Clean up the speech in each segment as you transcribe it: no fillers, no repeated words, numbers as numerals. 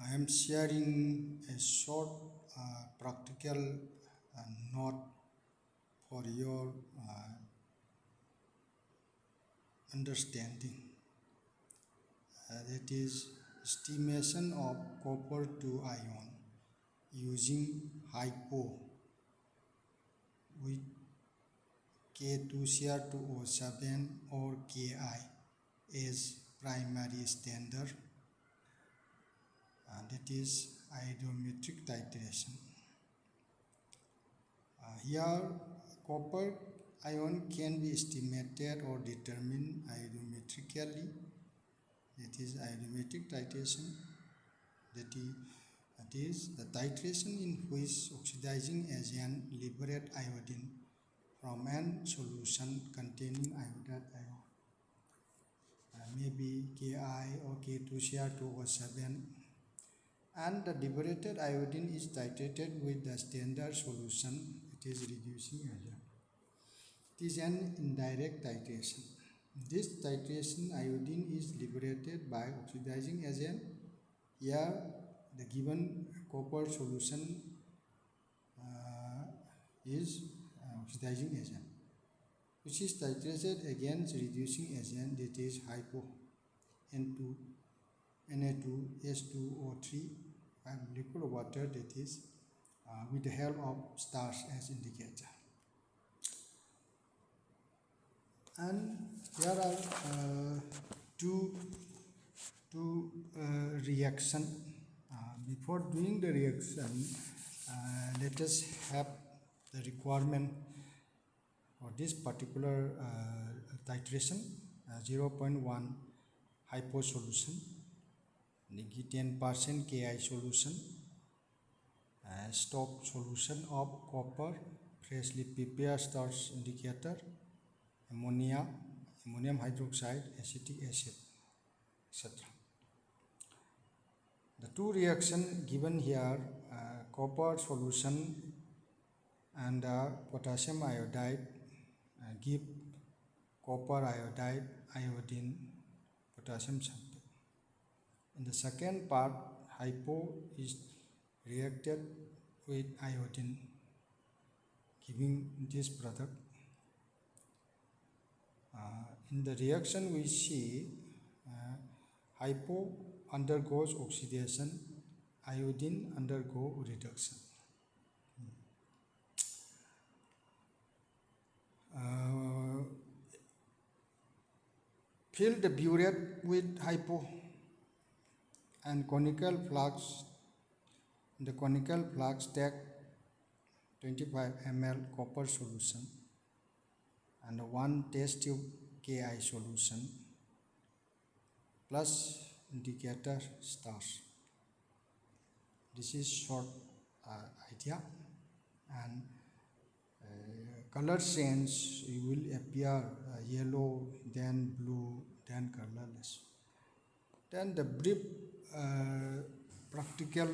I am sharing a short practical note for your understanding. That is estimation of copper to ion using Hypo with K2Cr2O7 or Ki as primary standard. That is iodometric titration. Here, copper ion can be estimated or determined iodometrically. That is iodometric titration. That is the titration in which oxidizing agent liberate iodine from an solution containing iodide ion. Maybe Ki or K2Cr2O7, and the liberated iodine is titrated with the standard solution. It is reducing agent. It is an indirect titration. This titration iodine is liberated by oxidizing agent. Here the given copper solution is oxidizing agent, which is titrated against reducing agent, that is hypo N2 Na2S2O3 and liquid water, that is with the help of stars as indicator. And there are two reaction. Before doing the reaction, let us have the requirement for this particular titration. 0.1 hypo solution, 10% Ki solution, stop solution of copper, freshly prepared starch indicator, ammonia, ammonium hydroxide, acetic acid, etc. The two reactions given here, copper solution and potassium iodide, give copper iodide, iodine, potassium sulfate. In the second part, hypo is reacted with iodine, giving this product. In the reaction we see hypo undergoes oxidation, iodine undergo reduction. Fill the burette with hypo and conical flask. In the conical flask, take 25 ml copper solution and 1 test tube Ki solution plus indicator stars. This is short idea, and color change will appear yellow, then blue, then colorless. Then the brief practical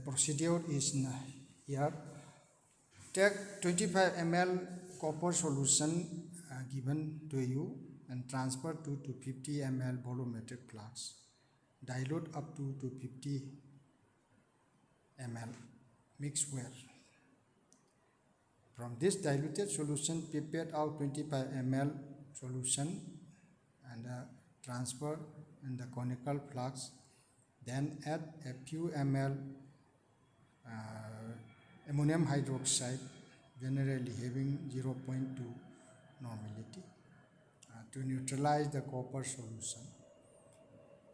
procedure is here. Take 25 ml copper solution given to you and transfer to 250 ml volumetric flask. Dilute up to 250 ml. Mix well. From this diluted solution, pipette out 25 ml solution and transfer in the conical flask. Then add a few ml ammonium hydroxide, generally having 0.2 normality, to neutralize the copper solution.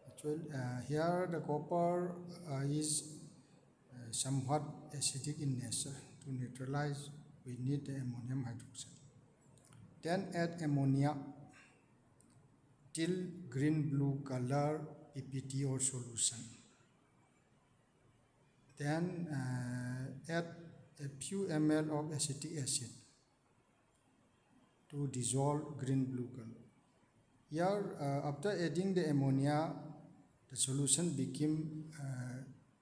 Actually, here the copper is somewhat acidic in nature. To neutralize, we need the ammonium hydroxide. Then add ammonia till green-blue color PPT or solution. Then add a few ml of acetic acid to dissolve green-blue color. Here, after adding the ammonia, the solution became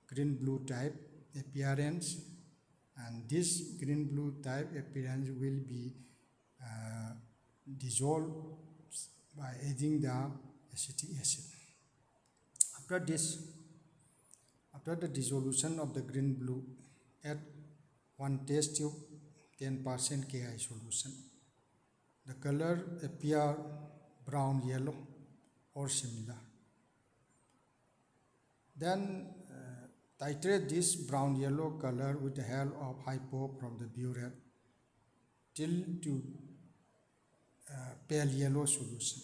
green-blue type appearance, and this green-blue type appearance will be dissolved by After the dissolution of the green blue, add one test tube 10% Ki solution. The color appear brown yellow or similar. Then titrate this brown yellow color with the help of hypo from the burette till to pale yellow solution.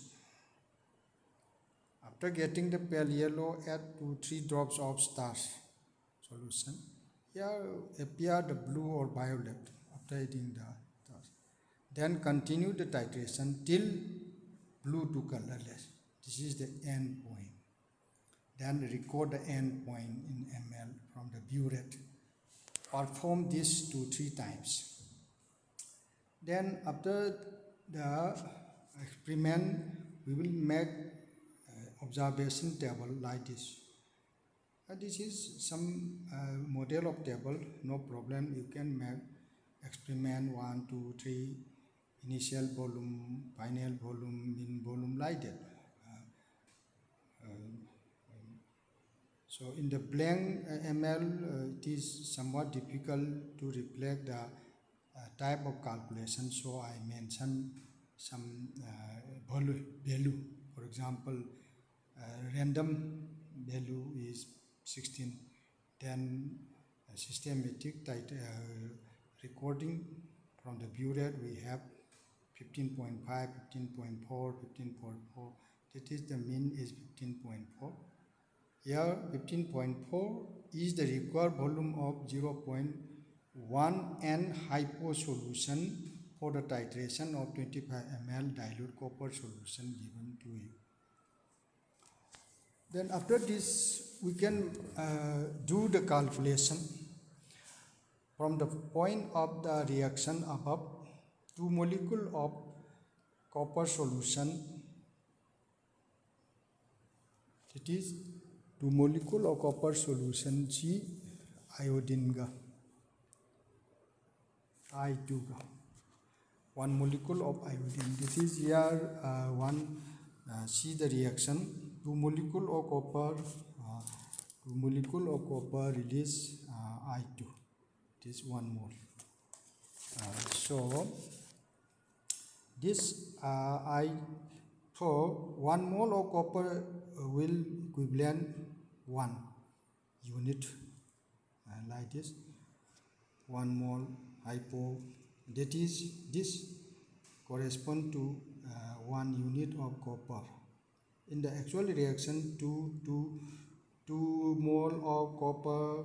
After getting the pale yellow, add 2-3 drops of starch solution. Here appear the blue or violet after adding the starch. Then continue the titration till blue to colorless. This is the end point. Then record the end point in ml from the burette. Perform this 2-3 times. Then after the experiment, we will make observation table like this. This is some model of table, no problem. You can make experiment 1, 2, 3, initial volume, final volume, mean volume like that. So in the blank ml, it is somewhat difficult to reflect the type of calculation. So I mentioned some value. For example, random value is 16. Then systematic recording from the burette we have 15.5, 15.4, 15.4. That is the mean is 15.4. Here 15.4 is the required volume of 0.1 N hypo solution for the titration of 25 ml dilute copper solution given to you. Then after this we can do the calculation from the point of the reaction above. 2 molecules of copper solution, it is 2 molecules of copper solution C iodine ga I2 ga 1 molecule of iodine. This is here see the reaction. 2 molecules of copper, 2 molecules of copper release I2. This 1 mole. So this for 1 mole of copper will equivalent 1 unit like this. 1 mole hypo, that is this correspond to 1 unit of copper. In the actual reaction, 2 mole of copper,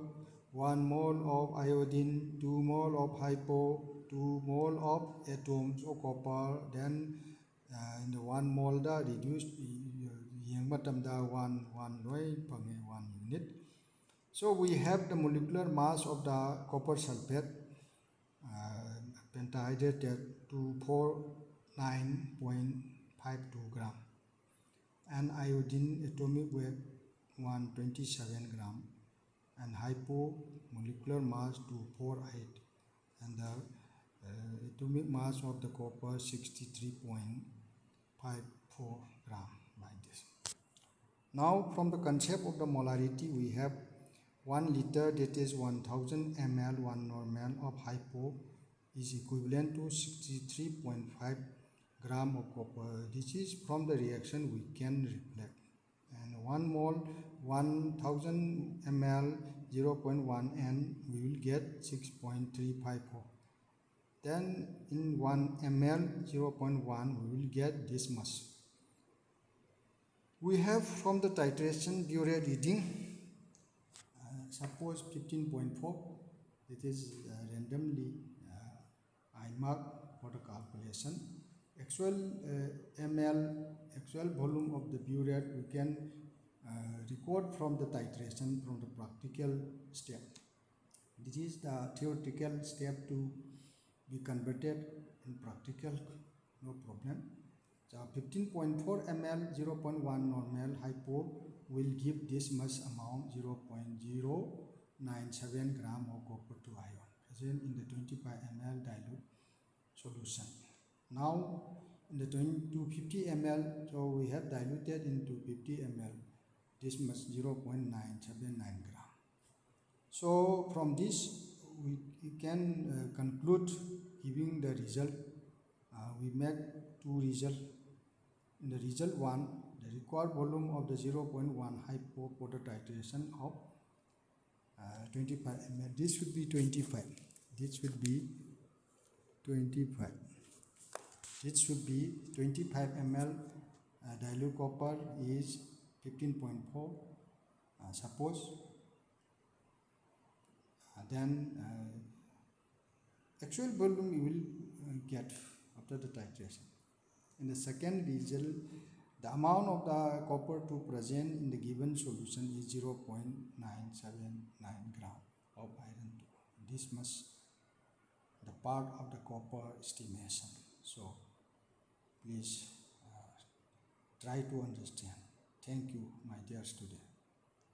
1 mole of iodine, 2 mole of hypo, 2 mole of atoms of copper. Then in the 1 mole da reduced matamda 1 unit. So we have the molecular mass of the copper sulfate pentahydrate 249.52 gram, and iodine atomic weight 127 gram, and hypo molecular mass 248, and the atomic mass of the copper 63.54 gram like this. Now from the concept of the molarity, we have 1 liter, that is 1000 ml 1 normal of hypo is equivalent to 63.5 gram of copper. This is from the reaction we can reflect. And 1 mole 1000 ml 0.1 N, we will get 6.354. Then in 1 ml 0.1 we will get this much. We have from the titration burette reading, suppose 15.4, it is randomly I mark for the calculation. Actual actual volume of the burette we can record from the titration from the practical step. This is the theoretical step to be converted in practical, no problem. So 15.4 ml 0.1 normal hypo will give this much amount 0.097 gram of copper to ion present in the 25 ml dilute solution. Now in the 250 ml, so we have diluted into 50 ml this much 0.979 gram. So from this we can conclude giving the result. We make two results. In the result 1, the required volume of the 0.1 hypo phototitration of 25 ml. This should be 25. This should be 25. This should be 25 ml. Dilute copper is 15.4. Suppose then actual volume you will get after the titration. In the second result, the amount of the copper to present in the given solution is 0.979 gram of iron 2. This must the part of the copper estimation. So please try to understand. Thank you, my dear student.